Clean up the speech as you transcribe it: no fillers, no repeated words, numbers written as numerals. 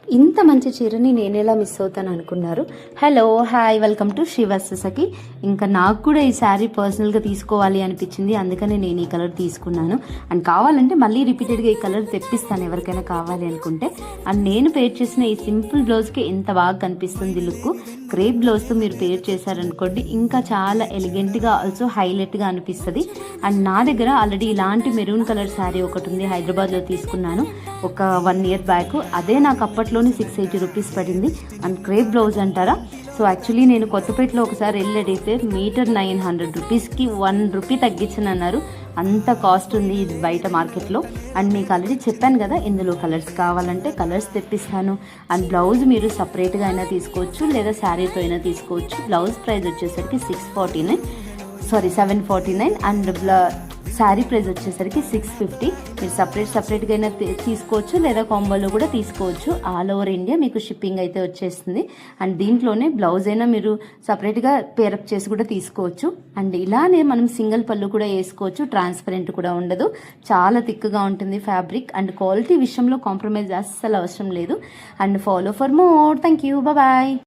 ఇంత మంచి చీరని నేను ఎలా మిస్ అవుతాను అనుకున్నారు. హలో హాయ్ వెల్కమ్ టు శ్రీవత్సకి. ఇంకా నాకు కూడా ఈ శారీ పర్సనల్గా తీసుకోవాలి అనిపించింది, అందుకనే నేను ఈ కలర్ తీసుకున్నాను. అండ్ కావాలంటే మళ్ళీ రిపీటెడ్గా ఈ కలర్ తెప్పిస్తాను ఎవరికైనా కావాలి అనుకుంటే. అండ్ నేను పేర్ చేసిన ఈ సింపుల్ బ్లౌజ్కి ఎంత బాగా కనిపిస్తుంది లుక్. క్రేప్ బ్లౌజ్తో మీరు పేర్ చేశారనుకోండి ఇంకా చాలా ఎలిగెంట్గా ఆల్సో హైలైట్గా అనిపిస్తుంది. అండ్ నా దగ్గర ఆల్రెడీ ఇలాంటి మెరూన్ కలర్ శారీ ఒకటి ఉంది, హైదరాబాద్లో తీసుకున్నాను ఒక 1 year బ్యాక్. అదే నాకు అప్పట్లోనే 680 రూపీస్ పడింది. అండ్ క్రేప్ బ్లౌజ్ అంటారా, సో యాక్చువల్లీ నేను కొత్తపేటలో ఒకసారి వెళ్ళి అడిగితే మీటర్ 900 రూపీస్కి 1 రూపీ తగ్గించని అన్నారు. అంత కాస్ట్ ఉంది ఇది బయట మార్కెట్లో. అండ్ మీకు ఆల్రెడీ చెప్పాను కదా, ఇందులో కలర్స్ కావాలంటే కలర్స్ తెప్పిస్తాను. అండ్ బ్లౌజ్ మీరు సపరేట్గా అయినా తీసుకోవచ్చు లేదా శారీతో అయినా తీసుకోవచ్చు. బ్లౌజ్ ప్రైస్ వచ్చేసరికి 749 అండ్ శారీ ప్రైస్ వచ్చేసరికి 650. మీరు సపరేట్గా అయినా తీసుకోవచ్చు లేదా కాంబోలో కూడా తీసుకోవచ్చు. ఆల్ ఓవర్ ఇండియా మీకు షిప్పింగ్ అయితే వచ్చేస్తుంది. అండ్ దీంట్లోనే బ్లౌజ్ అయినా మీరు సపరేట్గా పేరప్ చేసి కూడా తీసుకోవచ్చు. అండ్ ఇలానే మనం సింగిల్ పళ్ళు కూడా వేసుకోవచ్చు, ట్రాన్స్పరెంట్ కూడా ఉండదు, చాలా థిక్గా ఉంటుంది ఫ్యాబ్రిక్. అండ్ క్వాలిటీ విషయంలో కాంప్రమైజ్ అస్సలు అవసరం లేదు. And follow for more. Thank you, bye.